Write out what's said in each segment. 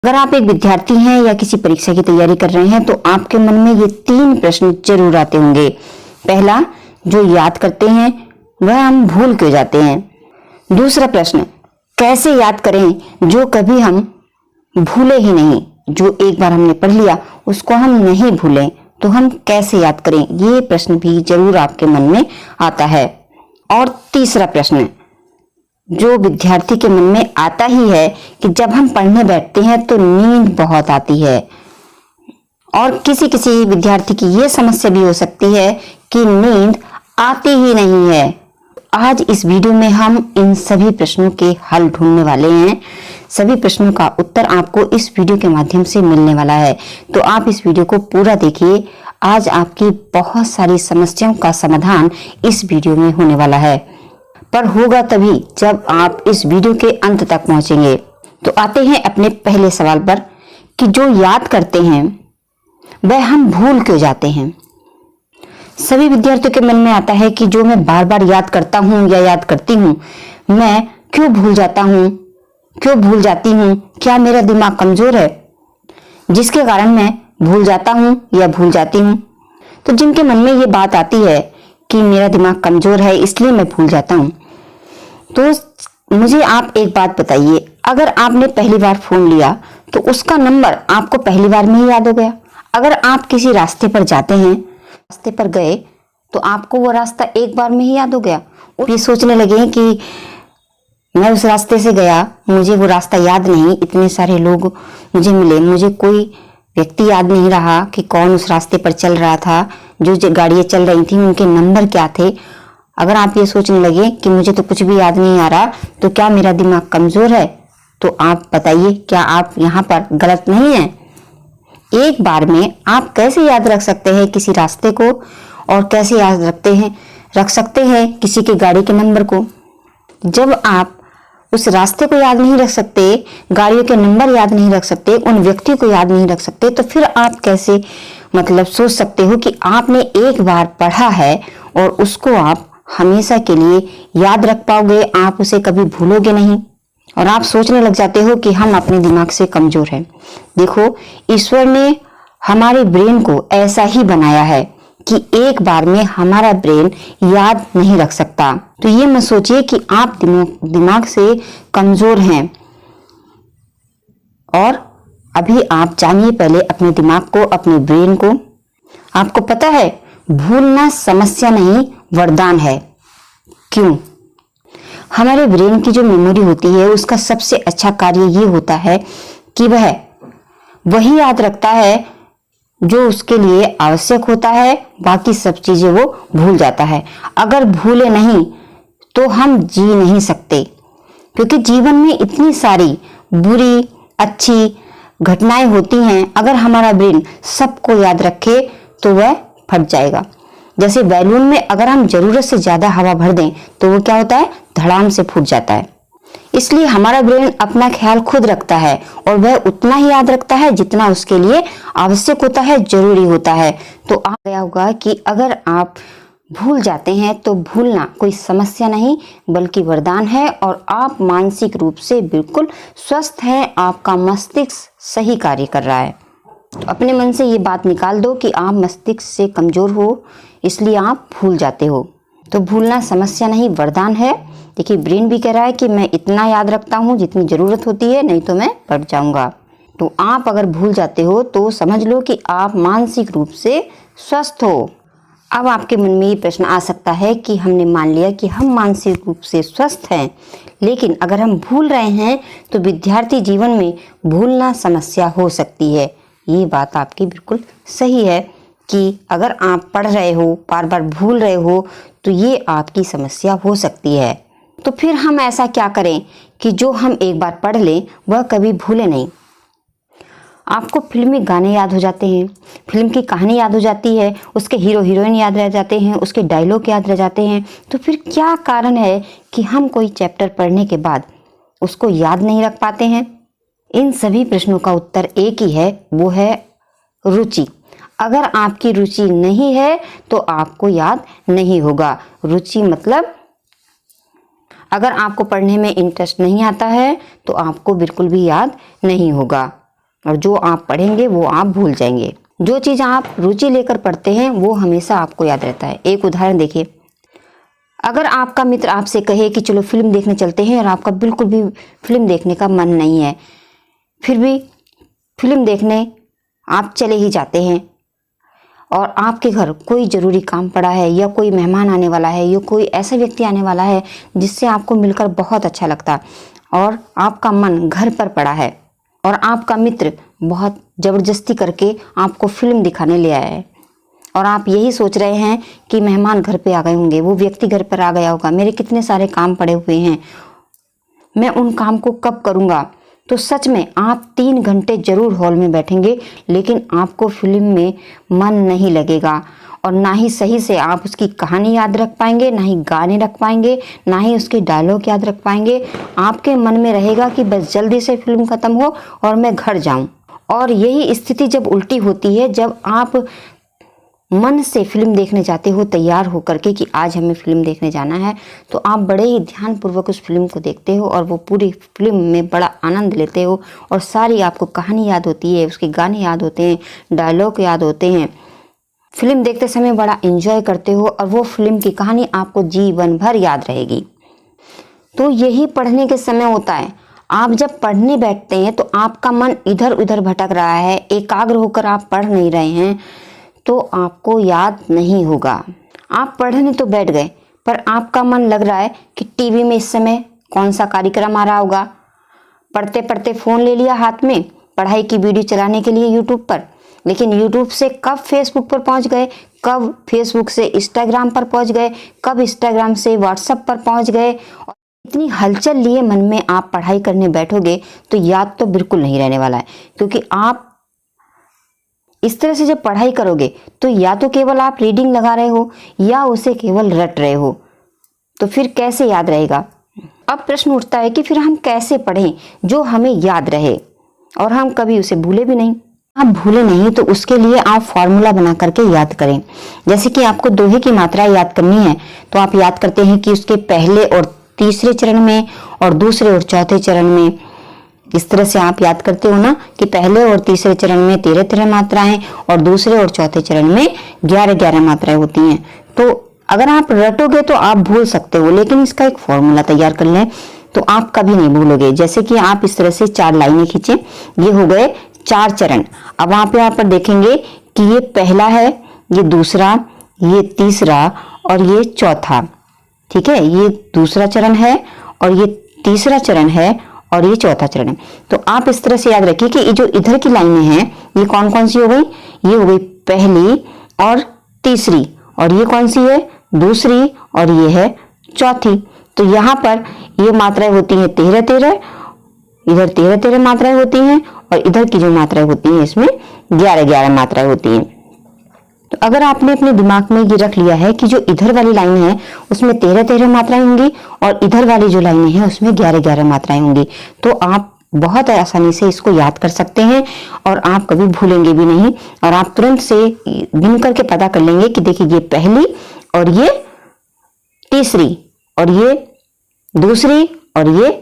अगर आप एक विद्यार्थी हैं या किसी परीक्षा की तैयारी कर रहे हैं तो आपके मन में ये 3 प्रश्न जरूर आते होंगे। पहला, जो याद करते हैं वह हम भूल क्यों जाते हैं। दूसरा प्रश्न, कैसे याद करें जो कभी हम भूले ही नहीं, जो एक बार हमने पढ़ लिया उसको हम नहीं भूलें, तो हम कैसे याद करें। ये प्रश्न भी जरूर आपके मन में आता है। और तीसरा प्रश्न, जो विद्यार्थी के मन में आता ही है कि जब हम पढ़ने बैठते हैं तो नींद बहुत आती है। और किसी किसी विद्यार्थी की यह समस्या भी हो सकती है कि नींद आती ही नहीं है। आज इस वीडियो में हम इन सभी प्रश्नों के हल ढूंढने वाले हैं। सभी प्रश्नों का उत्तर आपको इस वीडियो के माध्यम से मिलने वाला है, तो आप इस वीडियो को पूरा देखिए। आज आपकी बहुत सारी समस्याओं का समाधान इस वीडियो में होने वाला है, पर होगा तभी जब आप इस वीडियो के अंत तक पहुंचेंगे। तो आते हैं अपने पहले सवाल पर कि जो याद करते हैं वह हम भूल क्यों जाते हैं। सभी विद्यार्थियों के मन में आता है कि जो मैं बार बार याद करता हूं या याद करती हूं, मैं क्यों भूल जाता हूं, क्यों भूल जाती हूं। क्या मेरा दिमाग कमजोर है जिसके कारण मैं भूल जाता हूं या भूल जाती हूं। तो जिनके मन में ये बात आती है कि मेरा दिमाग कमजोर है इसलिए मैं भूल जाता हूं, तो मुझे आप एक बात बताइए, अगर आपने पहली बार फोन लिया तो उसका नंबर आपको पहली बार में ही याद हो गया। अगर आप किसी रास्ते पर जाते हैं, रास्ते पर गए तो आपको वो रास्ता एक बार में ही याद हो गया। और ये सोचने लगे कि मैं उस रास्ते से गया, मुझे वो रास्ता याद नहीं, इतने सारे लोग मुझे मिले, मुझे कोई व्यक्ति याद नहीं रहा कि कौन उस रास्ते पर चल रहा था, जो गाड़ियां चल रही थी उनके नंबर क्या थे। अगर आप ये सोचने लगे कि मुझे तो कुछ भी याद नहीं आ रहा, तो क्या मेरा दिमाग कमजोर है। तो आप बताइए, क्या आप यहाँ पर गलत नहीं हैं। एक बार में आप कैसे याद रख सकते हैं किसी रास्ते को, और कैसे याद रख सकते हैं किसी की गाड़ी के नंबर को। जब आप उस रास्ते को याद नहीं रख सकते, गाड़ियों के नंबर याद नहीं रख सकते, उन व्यक्ति को याद नहीं रख सकते, तो फिर आप कैसे सोच सकते हो कि आपने एक बार पढ़ा है और उसको आप हमेशा के लिए याद रख पाओगे, आप उसे कभी भूलोगे नहीं। और आप सोचने लग जाते हो कि हम अपने दिमाग से कमजोर हैं। देखो, ईश्वर ने हमारे ब्रेन को ऐसा ही बनाया है कि एक बार में हमारा ब्रेन याद नहीं रख सकता। तो ये मत सोचिए कि आप दिमाग से कमजोर हैं। और अभी आप जानिए पहले अपने दिमाग को, अपने ब्रेन को। आपको पता है, भूलना समस्या नहीं वरदान है। क्यों? हमारे ब्रेन की जो मेमोरी होती है उसका सबसे अच्छा कार्य ये होता है कि वह वही याद रखता है जो उसके लिए आवश्यक होता है, बाकी सब चीजें वो भूल जाता है। अगर भूले नहीं तो हम जी नहीं सकते, क्योंकि जीवन में इतनी सारी बुरी अच्छी घटनाएं होती हैं। अगर हमारा ब्रेन सबको याद रखे तो वह फट जाएगा। जैसे बैलून में अगर हम जरूरत से ज्यादा हवा भर दें तो वो क्या होता है, धड़ाम से फूट जाता है। इसलिए हमारा ब्रेन अपना ख्याल खुद रखता है और वह उतना ही याद रखता है जितना उसके लिए आवश्यक होता है, जरूरी होता है। तो आ गया होगा कि अगर आप भूल जाते हैं तो भूलना कोई समस्या नहीं बल्कि वरदान है, और आप मानसिक रूप से बिल्कुल स्वस्थ हैं, आपका मस्तिष्क सही कार्य कर रहा है। तो अपने मन से ये बात निकाल दो कि आप मस्तिष्क से कमजोर हो इसलिए आप भूल जाते हो। तो भूलना समस्या नहीं वरदान है। देखिए, ब्रेन भी कह रहा है कि मैं इतना याद रखता हूँ जितनी जरूरत होती है, नहीं तो मैं पढ़ जाऊंगा। तो आप अगर भूल जाते हो तो समझ लो कि आप मानसिक रूप से स्वस्थ हो। अब आपके मन में ये प्रश्न आ सकता है कि हमने मान लिया कि हम मानसिक रूप से स्वस्थ हैं, लेकिन अगर हम भूल रहे हैं तो विद्यार्थी जीवन में भूलना समस्या हो सकती है। ये बात आपकी बिल्कुल सही है कि अगर आप पढ़ रहे हो, बार बार भूल रहे हो, तो ये आपकी समस्या हो सकती है। तो फिर हम ऐसा क्या करें कि जो हम एक बार पढ़ लें वह कभी भूले नहीं। आपको फिल्मी गाने याद हो जाते हैं, फिल्म की कहानी याद हो जाती है, उसके हीरो हीरोइन याद रह जाते हैं, उसके डायलॉग याद रह जाते हैं। तो फिर क्या कारण है कि हम कोई चैप्टर पढ़ने के बाद उसको याद नहीं रख पाते हैं। इन सभी प्रश्नों का उत्तर एक ही है, वो है रुचि। अगर आपकी रुचि नहीं है तो आपको याद नहीं होगा। रुचि मतलब अगर आपको पढ़ने में इंटरेस्ट नहीं आता है तो आपको बिल्कुल भी याद नहीं होगा। और जो आप पढ़ेंगे वो आप भूल जाएंगे। जो चीज़ आप रुचि लेकर पढ़ते हैं वो हमेशा आपको याद रहता है। एक उदाहरण देखिए, अगर आपका मित्र आपसे कहे कि चलो फिल्म देखने चलते हैं और आपका बिल्कुल भी फिल्म देखने का मन नहीं है, फिर भी फिल्म देखने आप चले ही जाते हैं और आपके घर कोई ज़रूरी काम पड़ा है या कोई मेहमान आने वाला है या कोई ऐसा व्यक्ति आने वाला है जिससे आपको मिलकर बहुत अच्छा लगता और आपका मन घर पर पड़ा है और आपका मित्र बहुत ज़बरदस्ती करके आपको फिल्म दिखाने ले आया है और आप यही सोच रहे हैं कि मेहमान घर पे आ गए होंगे, वो व्यक्ति घर पर आ गया होगा, मेरे कितने सारे काम पड़े हुए हैं, मैं उन काम को कब करूँगा। तो सच में आप 3 घंटे जरूर हॉल में बैठेंगे लेकिन आपको फिल्म में मन नहीं लगेगा और ना ही सही से आप उसकी कहानी याद रख पाएंगे, ना ही गाने रख पाएंगे, ना ही उसके डायलॉग याद रख पाएंगे। आपके मन में रहेगा कि बस जल्दी से फिल्म खत्म हो और मैं घर जाऊं। और यही स्थिति जब उल्टी होती है, जब आप मन से फिल्म देखने जाते हो तैयार होकर के कि आज हमें फिल्म देखने जाना है, तो आप बड़े ही ध्यानपूर्वक उस फिल्म को देखते हो और वो पूरी फिल्म में बड़ा आनंद लेते हो और सारी आपको कहानी याद होती है, उसके गाने याद होते हैं, डायलॉग याद होते हैं। फिल्म देखते समय बड़ा एंजॉय करते हो और वो फिल्म की कहानी आपको जीवन भर याद रहेगी। तो यही पढ़ने के समय होता है। आप जब पढ़ने बैठते हैं तो आपका मन इधर उधर भटक रहा है, एकाग्र होकर आप पढ़ नहीं रहे हैं, तो आपको याद नहीं होगा। आप पढ़ने तो बैठ गए पर आपका मन लग रहा है कि टीवी में इस समय कौन सा कार्यक्रम आ रहा होगा। पढ़ते पढ़ते फ़ोन ले लिया हाथ में पढ़ाई की वीडियो चलाने के लिए यूट्यूब पर, लेकिन यूट्यूब से कब फेसबुक पर पहुंच गए, कब फेसबुक से इंस्टाग्राम पर पहुंच गए, कब इंस्टाग्राम से व्हाट्सएप पर पहुंच गए। और इतनी हलचल लिए मन में आप पढ़ाई करने बैठोगे तो याद तो बिल्कुल नहीं रहने वाला है, क्योंकि आप इस तरह से जब पढ़ाई करोगे तो या तो केवल आप रीडिंग लगा रहे हो या उसे केवल रट रहे हो, तो फिर कैसे याद रहेगा। अब प्रश्न उठता है कि फिर हम कैसे पढ़ें जो हमें याद रहे और हम कभी उसे भूले भी नहीं। आप भूले नहीं तो उसके लिए आप फॉर्मूला बना करके याद करें। जैसे कि आपको दोहे की मात्रा याद करनी है तो आप याद करते हैं कि उसके पहले और तीसरे चरण में और दूसरे और चौथे चरण में, इस तरह से आप याद करते हो ना कि पहले और तीसरे चरण में 13-13 मात्राएं और दूसरे और चौथे चरण में 11-11 मात्राएं होती हैं। तो अगर आप रटोगे तो आप भूल सकते हो, लेकिन इसका एक फॉर्मूला तैयार कर लें तो आप कभी नहीं भूलोगे। जैसे कि आप इस तरह से 4 लाइनें खींचे, ये हो गए 4 चरण। अब आप यहाँ पर देखेंगे कि ये पहला है, ये दूसरा, ये तीसरा और ये चौथा। ठीक है, ये दूसरा चरण है और ये तीसरा चरण है और ये चौथा चरण है। तो आप इस तरह से याद रखिए कि ये जो इधर की लाइनें हैं ये कौन कौन सी हो गई, ये हो गई पहली और तीसरी, और ये कौन सी है, दूसरी, और ये है चौथी। तो यहाँ पर ये मात्राएं होती हैं 13-13, इधर 13-13 मात्राएं होती हैं और इधर की जो मात्राएं होती हैं इसमें 11-11 मात्राएं होती हैं। तो अगर आपने अपने दिमाग में ये रख लिया है कि जो इधर वाली लाइन है उसमें 13-13 मात्राएं होंगी और इधर वाली जो लाइनें हैं उसमें 11-11 मात्राएं होंगी, तो आप बहुत आसानी से इसको याद कर सकते हैं और आप कभी भूलेंगे भी नहीं। और आप तुरंत से गिन करके पता कर लेंगे कि देखिए ये पहली और ये तीसरी और ये दूसरी और ये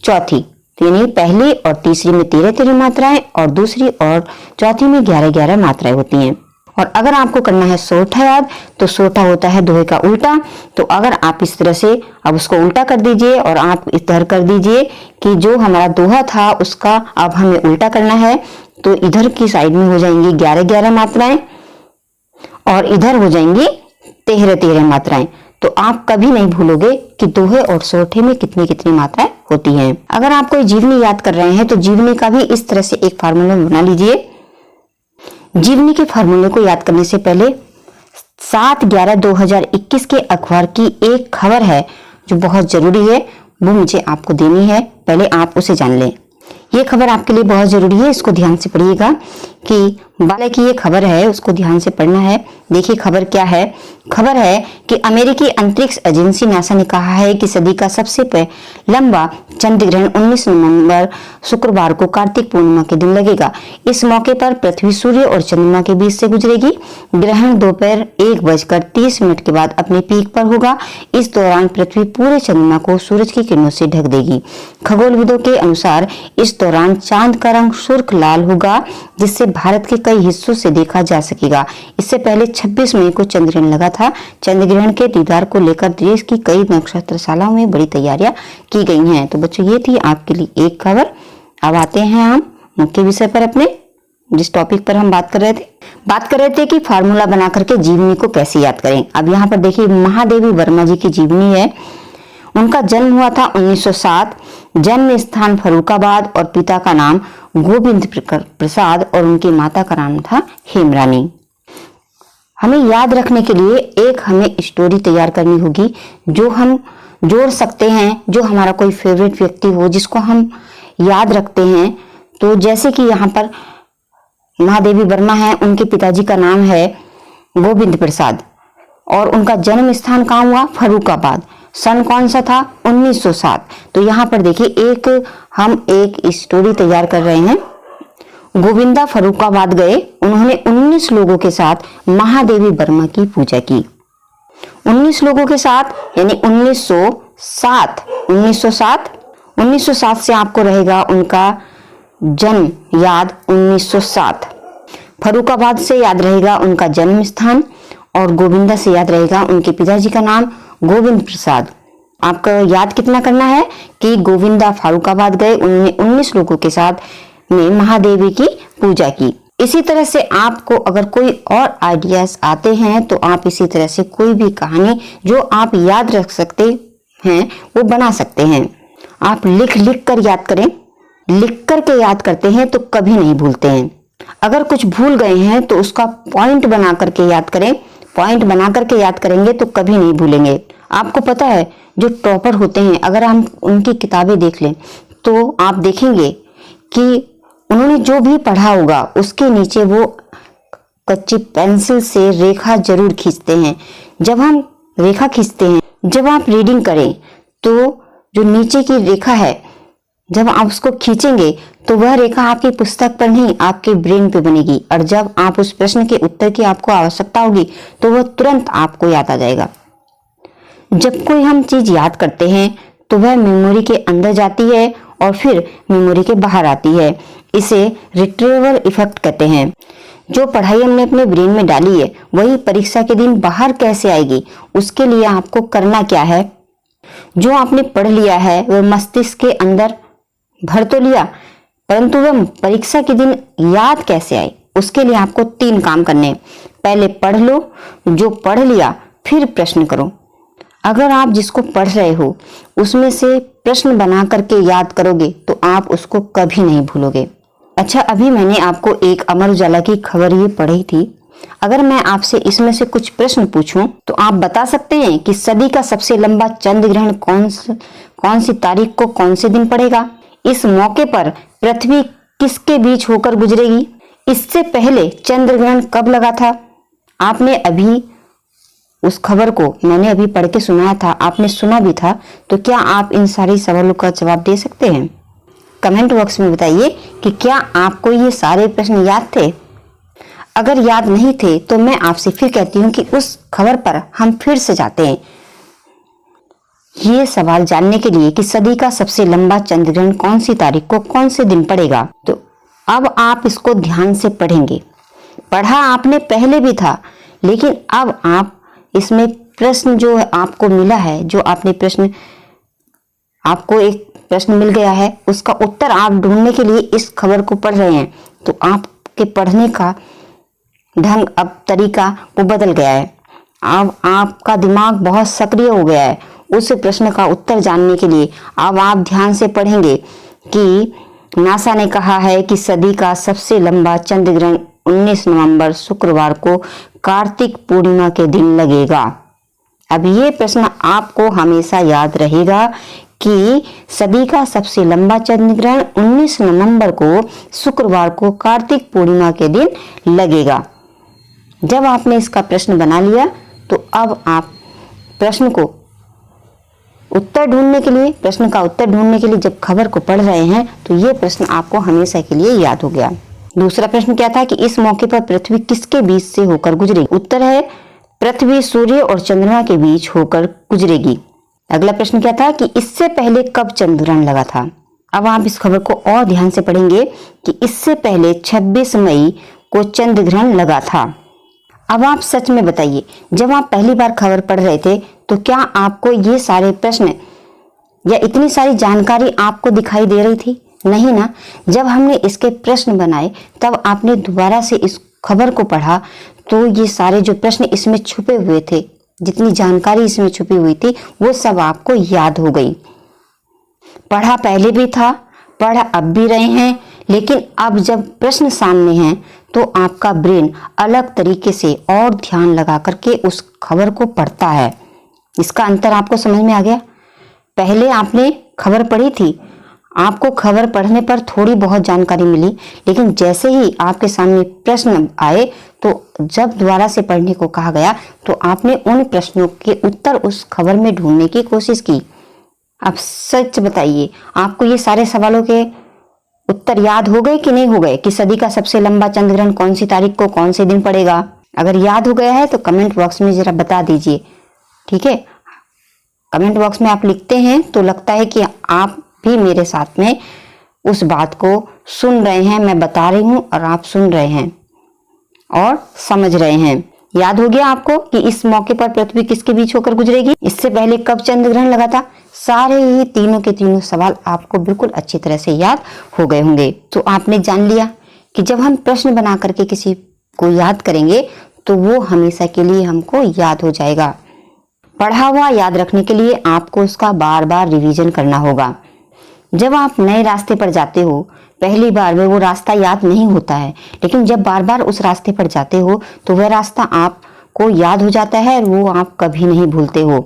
चौथी, यानी पहली और तीसरी में 13-13 मात्राएं और दूसरी और चौथी में 11-11 मात्राएं होती हैं। और अगर आपको करना है सोठा याद, तो सोठा होता है दोहे का उल्टा। तो अगर आप इस तरह से अब उसको उल्टा कर दीजिए और आप इस तरह कर दीजिए कि जो हमारा दोहा था उसका अब हमें उल्टा करना है, तो इधर की साइड में हो जाएंगी 11-11 मात्राएं और इधर हो जाएंगी 13-13 मात्राएं। तो आप कभी नहीं भूलोगे कि दोहे और सोठे में कितनी कितनी मात्राएं होती हैं। अगर आप कोई जीवनी याद कर रहे हैं तो जीवनी का भी इस तरह से एक फार्मूला बना लीजिए। जीवनी के फार्मूले को याद करने से पहले 7/11/2021 के अखबार की एक खबर है जो बहुत जरूरी है, वो मुझे आपको देनी है, पहले आप उसे जान लें। ये खबर आपके लिए बहुत जरूरी है, इसको ध्यान से पढ़िएगा। कि बाले की ये खबर है, उसको ध्यान से पढ़ना है। देखिए खबर क्या है। खबर है कि अमेरिकी अंतरिक्ष एजेंसी नासा ने कहा है कि सदी का सबसे लंबा चंद्र ग्रहण 19 नवंबर शुक्रवार को कार्तिक पूर्णिमा के दिन लगेगा। इस मौके पर पृथ्वी सूर्य और चंद्रमा के बीच से गुजरेगी। ग्रहण दोपहर 1:30 के बाद अपने पीक पर होगा। इस दौरान पृथ्वी पूरे चंद्रमा को सूरज की किरणों से ढक देगी। खगोलविदों के अनुसार इस दौरान चांद का रंग सुर्ख लाल होगा, जिससे भारत के कई हिस्सों से देखा जा सकेगा। इससे पहले 26 मई को चंद्र ग्रहण लगा था। चंद्र ग्रहण के दीदार को लेकर देश की कई नक्षत्रशालाओं में बड़ी तैयारियां की गई हैं। तो बच्चों ये थी आपके लिए एक खबर। अब आते हैं हम मुख्य विषय पर अपने, जिस टॉपिक पर हम बात कर रहे थे कि फार्मूला बना करके जीवनी को कैसे याद करें। अब यहाँ पर देखिए महादेवी वर्मा जी की जीवनी है। उनका जन्म हुआ था 1907। जन्म स्थान फर्रुखाबाद और पिता का नाम गोविंद प्रसाद और उनकी माता का नाम था हेमरानी। हमें याद रखने के लिए एक हमें स्टोरी तैयार करनी होगी जो हम जोड़ सकते हैं, जो हमारा कोई फेवरेट व्यक्ति हो जिसको हम याद रखते हैं। तो जैसे कि यहाँ पर महादेवी वर्मा है, उनके पिताजी का नाम है गोविंद प्रसाद और उनका जन्म स्थान कहाँ हुआ? फर्रुखाबाद। सन कौन सा था? 1907। तो यहाँ पर देखिए हम एक स्टोरी तैयार कर रहे हैं। गोविंदा फर्रुखाबाद गए। उन्होंने 19 लोगों के साथ महादेवी वर्मा की पूजा की। 19 लोगों के साथ यानी 1907 से आपको रहेगा उनका जन्म याद। 1907 फर्रुखाबाद से याद रहेगा उनका जन्म स्थान और गोविंदा से याद रहेगा उनके पिताजी का नाम गोविंद प्रसाद। आपको याद कितना करना है कि गोविंदा फर्रुखाबाद गए, उन्होंने 19 लोगों के साथ में महादेवी की पूजा की। इसी तरह से आपको अगर कोई और आइडियाज आते हैं तो आप इसी तरह से कोई भी कहानी जो आप याद रख सकते हैं वो बना सकते हैं। आप लिख कर याद करें। लिख करके याद करते हैं तो कभी नहीं भूलते हैं। अगर कुछ भूल गए हैं तो उसका पॉइंट बना करके याद करें। पॉइंट बना करके याद करेंगे तो कभी नहीं भूलेंगे। आपको पता है जो टॉपर होते हैं, अगर हम उनकी किताबें देख लें तो आप देखेंगे कि उन्होंने जो भी पढ़ा होगा उसके नीचे वो कच्ची पेंसिल से रेखा जरूर खींचते हैं। जब हम रेखा खींचते हैं, जब आप रीडिंग करें तो जो नीचे की रेखा है, जब आप उसको खींचेंगे तो वह रेखा आपकी पुस्तक पर नहीं आपके ब्रेन पे बनेगी और जब आप उस प्रश्न के उत्तर की आपको आवश्यकता होगी तो वह तुरंत आपको याद आ जाएगा। जब कोई हम चीज याद करते हैं तो वह मेमोरी के अंदर जाती है और फिर मेमोरी के बाहर आती है। इसे रिट्रीवल इफेक्ट कहते हैं। जो पढ़ाई हमने अपने ब्रेन में डाली है वही परीक्षा के दिन बाहर कैसे आएगी, उसके लिए आपको करना क्या है? जो आपने पढ़ लिया है वह मस्तिष्क के अंदर भर तो लिया, परंतु वह परीक्षा के दिन याद कैसे आए, उसके लिए आपको 3 काम करने। पहले पढ़ लो, जो पढ़ लिया फिर प्रश्न करो। अगर आप जिसको पढ़ रहे हो उसमें से प्रश्न बना करके याद करोगे तो आप उसको कभी नहीं भूलोगे। अच्छा, अभी मैंने आपको एक अमर उजाला की खबर ये पढ़ी थी। अगर मैं आपसे इसमें से कुछ प्रश्न पूछूं तो आप बता सकते हैं कि सदी का सबसे लंबा चंद्र ग्रहण कौन सी तारीख को कौन से दिन पड़ेगा? इस मौके पर पृथ्वी किसके बीच होकर गुजरेगी? इससे पहले चंद्र ग्रहण कब लगा था? आपने अभी उस खबर को मैंने अभी पढ़ के सुनाया था, आपने सुना भी था। तो क्या आप इन सारे सवालों का जवाब दे सकते हैं? कमेंट बॉक्स में बताइए कि क्या आपको ये सारे प्रश्न याद थे। अगर याद नहीं थे तो मैं आपसे फिर कहती हूँ कि उस खबर पर हम फिर से जाते हैं ये सवाल जानने के लिए कि सदी का सबसे लंबा चंद्र ग्रहण कौन सी तारीख को कौन से दिन पड़ेगा। तो अब आप इसको ध्यान से पढ़ेंगे। पढ़ा आपने पहले भी था, लेकिन अब आप इसमें प्रश्न जो आपको मिला है, जो आपने प्रश्न आपको एक प्रश्न मिल गया है, उसका उत्तर आप ढूंढने के लिए इस खबर को पढ़ रहे हैं। तो आपके पढ़ने का ढंग अब तरीका वो बदल गया है। अब आपका दिमाग बहुत सक्रिय हो गया है उस प्रश्न का उत्तर जानने के लिए। अब आप ध्यान से पढ़ेंगे कि नासा ने कहा है कि सदी का सबसे लंबा चंद्र ग्रहण 19 नवंबर शुक्रवार को कार्तिक पूर्णिमा के दिन लगेगा। अब ये प्रश्न आपको हमेशा याद रहेगा कि सदी का सबसे लंबा चंद्र ग्रहण 19 नवंबर को शुक्रवार को कार्तिक पूर्णिमा के दिन लगेगा। जब आपने इसका प्रश्न बना लिया तो अब आप प्रश्न का उत्तर ढूंढने के लिए जब खबर को पढ़ रहे हैं तो ये प्रश्न आपको हमेशा के लिए याद हो गया। दूसरा प्रश्न क्या था कि इस मौके पर पृथ्वी किसके बीच से होकर गुजरेगी? उत्तर है पृथ्वी सूर्य और चंद्रमा के बीच होकर गुजरेगी। अगला प्रश्न क्या था कि इससे पहले कब चंद्र ग्रहण लगा था? अब आप इस खबर को और ध्यान से पढ़ेंगे कि इससे पहले 26 मई को चंद्र ग्रहण लगा था। अब आप सच में बताइए, जब आप पहली बार खबर पढ़ रहे थे तो क्या आपको ये सारे प्रश्न या इतनी सारी जानकारी आपको दिखाई दे रही थी? नहीं ना। जब हमने इसके प्रश्न बनाए तब आपने दोबारा से इस खबर को पढ़ा तो ये सारे जो प्रश्न इसमें छुपे हुए थे, जितनी जानकारी इसमें छुपी हुई थी, वो सब आपको याद हो गई। पढ़ा पहले भी था, पढ़ अब भी रहे हैं, लेकिन अब जब प्रश्न सामने हैं तो आपका ब्रेन अलग तरीके से और ध्यान लगा करके उस खबर को पढ़ता है। इसका अंतर आपको समझ में आ गया? पहले आपने खबर पढ़ी थी, आपको खबर पढ़ने पर थोड़ी बहुत जानकारी मिली, लेकिन जैसे ही आपके सामने प्रश्न आए तो जब दोबारा से पढ़ने को कहा गया तो आपने उन प्रश्नों के उत्तर उस खबर में ढूंढने की कोशिश की। अब सच बताइए, आपको ये सारे सवालों के उत्तर याद हो गए कि नहीं हो गए? कि सदी का सबसे लंबा चंद्र ग्रहण कौन सी तारीख को कौन से दिन पड़ेगा? अगर याद हो गया है तो कमेंट बॉक्स में जरा बता दीजिए, ठीक है? कमेंट बॉक्स में आप लिखते हैं तो लगता है कि आप भी मेरे साथ में उस बात को सुन रहे हैं। मैं बता रही हूं और आप सुन रहे हैं और समझ रहे हैं। याद हो गया आपको कि इस मौके पर पृथ्वी किसके बीच होकर गुजरेगी? इससे पहले कब चंद्र ग्रहण लगा था? सारे ही तीनों के तीनों सवाल आपको बिल्कुल अच्छी तरह से याद हो गए होंगे। तो आपने जान लिया कि जब हम प्रश्न बना करके किसी को याद करेंगे तो वो हमेशा के लिए हमको याद हो जाएगा। पढ़ा हुआ याद रखने के लिए आपको उसका बार बार रिवीजन करना होगा। जब आप नए रास्ते पर जाते हो, पहली बार में वो रास्ता याद नहीं होता है, लेकिन जब बार बार उस रास्ते पर जाते हो तो वह रास्ता आपको याद हो जाता है और वो आप कभी नहीं भूलते हो।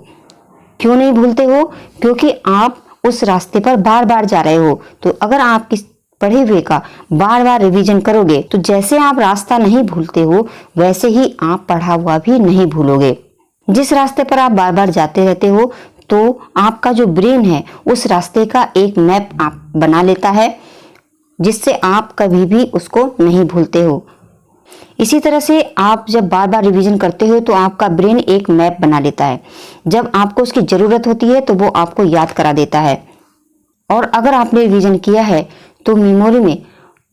क्यों नहीं भूलते हो? क्योंकि आप उस रास्ते पर बार बार जा रहे हो। तो अगर आप किस पढ़े हुए का बार बार रिवीजन करोगे तो जैसे आप रास्ता नहीं भूलते हो वैसे ही आप पढ़ा हुआ भी नहीं भूलोगे। जिस रास्ते पर आप बार बार जाते रहते हो तो आपका जो ब्रेन है उस रास्ते का एक मैप आप बना लेता है, जिससे आप कभी भी उसको नहीं भूलते हो। इसी तरह से आप जब बार बार रिवीजन करते हो तो आपका ब्रेन एक मैप बना लेता है। जब आपको उसकी जरूरत होती है तो वो आपको याद करा देता है। और अगर आपने रिवीजन किया है तो मेमोरी में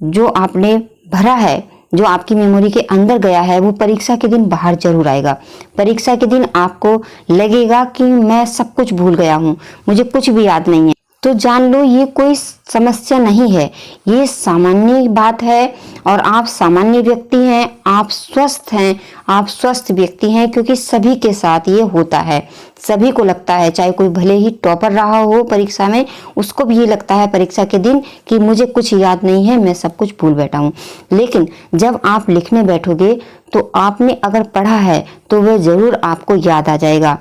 जो आपने भरा है, जो आपकी मेमोरी के अंदर गया है, वो परीक्षा के दिन बाहर जरूर आएगा। परीक्षा के दिन आपको लगेगा कि मैं सब कुछ भूल गया हूँ, मुझे कुछ भी याद नहीं है। तो जान लो ये कोई समस्या नहीं है, ये सामान्य बात है और आप सामान्य व्यक्ति हैं, आप स्वस्थ हैं, आप स्वस्थ व्यक्ति हैं, क्योंकि सभी के साथ ये होता है। सभी को लगता है, चाहे कोई भले ही टॉपर रहा हो परीक्षा में, उसको भी ये लगता है परीक्षा के दिन कि मुझे कुछ याद नहीं है, मैं सब कुछ भूल बैठा हूँ। लेकिन जब आप लिखने बैठोगे तो आपने अगर पढ़ा है तो वह जरूर आपको याद आ जाएगा।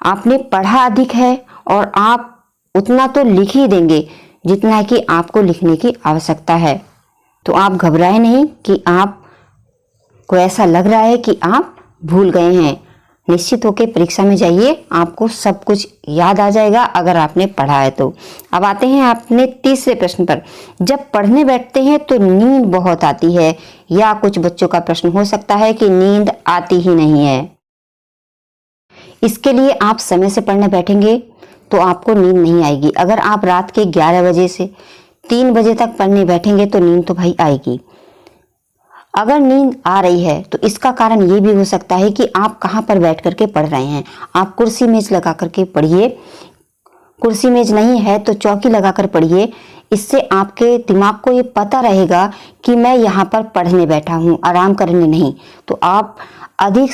आपने पढ़ा अधिक है और आप उतना तो लिख ही देंगे जितना कि आपको लिखने की आवश्यकता है। तो आप घबराए नहीं कि आपको ऐसा लग रहा है कि आप भूल गए हैं। निश्चित होकर परीक्षा में जाइए, आपको सब कुछ याद आ जाएगा अगर आपने पढ़ा है तो। अब आते हैं अपने तीसरे प्रश्न पर। जब पढ़ने बैठते हैं तो नींद बहुत आती है, या कुछ बच्चों का प्रश्न हो सकता है कि नींद आती ही नहीं है। इसके लिए आप समय से पढ़ने बैठेंगे तो आपको नींद नहीं आएगी। अगर आप रात के 11 बजे से 3 बजे तक पढ़ने बैठेंगे तो नींद तो भाई आएगी। अगर नींद आ रही है तो इसका कारण ये भी हो सकता है कि आप कहाँ पर बैठ करके पढ़ रहे हैं। आप कुर्सी मेज लगा करके पढ़िए, कुर्सी मेज नहीं है तो चौकी लगा कर पढ़िए। इससे आपके दिमाग को ये पता रहेगा कि मैं यहाँ पर पढ़ने बैठा हूँ, आराम करने नहीं। तो आप अधिक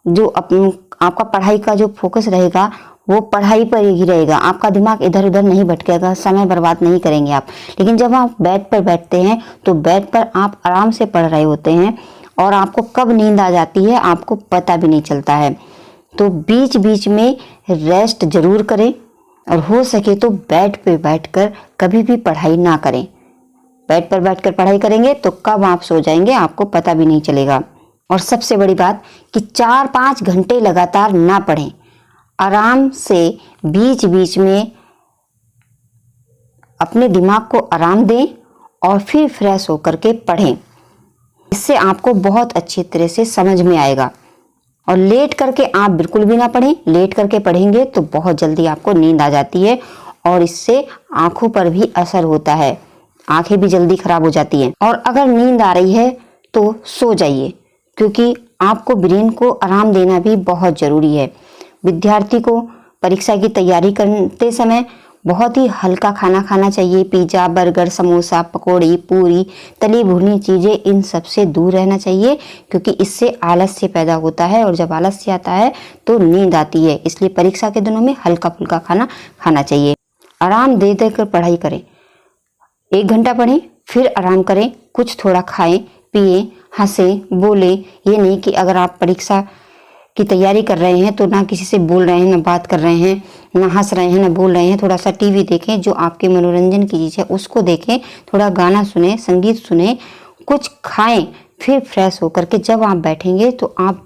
जो आपका पढ़ाई का जो फोकस रहेगा वो पढ़ाई पर ही रहेगा, आपका दिमाग इधर उधर नहीं भटकेगा, समय बर्बाद नहीं करेंगे आप। लेकिन जब आप बेड पर बैठते हैं तो बेड पर आप आराम से पढ़ रहे होते हैं और आपको कब नींद आ जाती है आपको पता भी नहीं चलता है। तो बीच बीच में रेस्ट जरूर करें। और हो सके तो बेड पे बैठकर कभी भी पढ़ाई ना करें। बेड पर बैठकर पढ़ाई करेंगे तो कब आप सो जाएंगे आपको पता भी नहीं चलेगा। और सबसे बड़ी बात कि 4-5 घंटे लगातार ना पढ़ें। आराम से बीच बीच में अपने दिमाग को आराम दें और फिर फ्रेश होकर के पढ़ें। इससे आपको बहुत अच्छी तरह से समझ में आएगा। और लेट करके आप बिल्कुल भी ना पढ़ें। लेट करके पढ़ेंगे तो बहुत जल्दी आपको नींद आ जाती है और इससे आंखों पर भी असर होता है। आंखें भी जल्दी खराब हो जाती हैं। और अगर नींद आ रही है तो सो जाइए, क्योंकि आपको ब्रेन को आराम देना भी बहुत जरूरी है। विद्यार्थी को परीक्षा की तैयारी करते समय बहुत ही हल्का खाना खाना चाहिए। पिज्जा, बर्गर, समोसा, पकौड़ी, पूरी, तली भुनी चीजें, इन सब से दूर रहना चाहिए, क्योंकि इससे आलस्य पैदा होता है और जब आलस्य आता है तो नींद आती है। इसलिए परीक्षा के दिनों में हल्का फुल्का खाना खाना चाहिए। आराम दे देकर पढ़ाई करें। 1 घंटा पढ़ें, फिर आराम करें, कुछ थोड़ा खाएं, पिए, हंसें, बोले। ये नहीं कि अगर आप परीक्षा की तैयारी कर रहे हैं तो ना किसी से बोल रहे हैं, ना बात कर रहे हैं, ना हंस रहे हैं, ना बोल रहे हैं। थोड़ा सा टीवी देखें, जो आपके मनोरंजन की चीज़ है उसको देखें, थोड़ा गाना सुने, संगीत सुने, कुछ खाएं, फिर फ्रेश होकर के जब आप बैठेंगे तो आप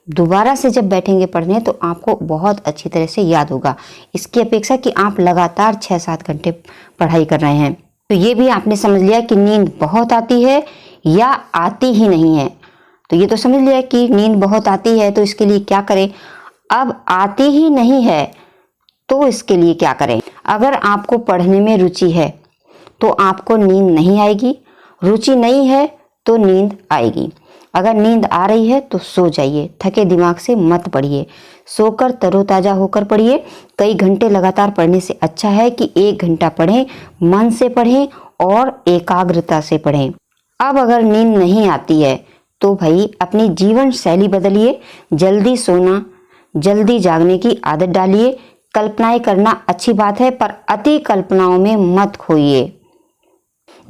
दोबारा से जब बैठेंगे पढ़ने तो आपको बहुत अच्छी तरह से याद होगा, इसकी अपेक्षा कि आप लगातार 6-7 घंटे पढ़ाई कर रहे हैं। तो ये भी आपने समझ लिया कि नींद बहुत आती है या आती ही नहीं है। तो ये तो समझ लिया कि नींद बहुत आती है, तो इसके लिए क्या करें। अब आती ही नहीं है तो इसके लिए क्या करें। अगर आपको पढ़ने में रुचि है तो आपको नींद नहीं आएगी, रुचि नहीं है तो नींद आएगी। अगर नींद आ रही है तो सो जाइए, थके दिमाग से मत पढ़िए, सोकर तरोताजा होकर पढ़िए। कई घंटे लगातार पढ़ने से अच्छा है कि 1 घंटा पढ़ें, मन से पढ़ें और एकाग्रता से पढ़ें। अब अगर नींद नहीं आती है तो भाई अपनी जीवन शैली बदलिए, जल्दी सोना, जल्दी जागने की आदत डालिए। कल्पनाएं करना अच्छी बात है, पर अति कल्पनाओं में मत खोइए।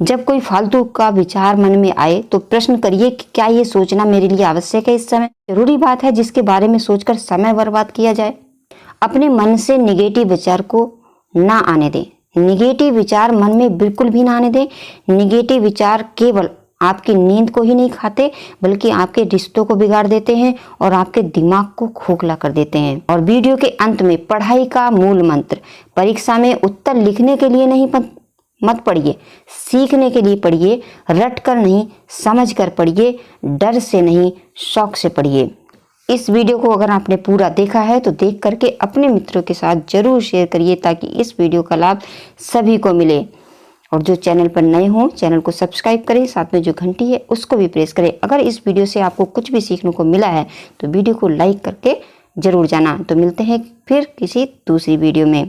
जब कोई फालतू का विचार मन में आए तो प्रश्न करिए कि क्या ये सोचना मेरे लिए आवश्यक है। इस समय जरूरी बात है जिसके बारे में सोचकर समय बर्बाद किया जाए। अपने मन से निगेटिव विचार को ना आने दें। निगेटिव विचार मन में बिल्कुल भी ना आने दें। निगेटिव विचार केवल आपकी नींद को ही नहीं खाते, बल्कि आपके रिश्तों को बिगाड़ देते हैं और आपके दिमाग को खोखला कर देते हैं। और वीडियो के अंत में पढ़ाई का मूल मंत्र, परीक्षा में उत्तर लिखने के लिए नहीं मत पढ़िए, सीखने के लिए पढ़िए। रट कर नहीं, समझ कर पढ़िए, डर से नहीं, शौक से पढ़िए। इस वीडियो को अगर आपने पूरा देखा है तो देख करके अपने मित्रों के साथ जरूर शेयर करिए, ताकि इस वीडियो का लाभ सभी को मिले। और जो चैनल पर नए हों, चैनल को सब्सक्राइब करें, साथ में जो घंटी है उसको भी प्रेस करें। अगर इस वीडियो से आपको कुछ भी सीखने को मिला है तो वीडियो को लाइक करके जरूर जाना। तो मिलते हैं फिर किसी दूसरी वीडियो में।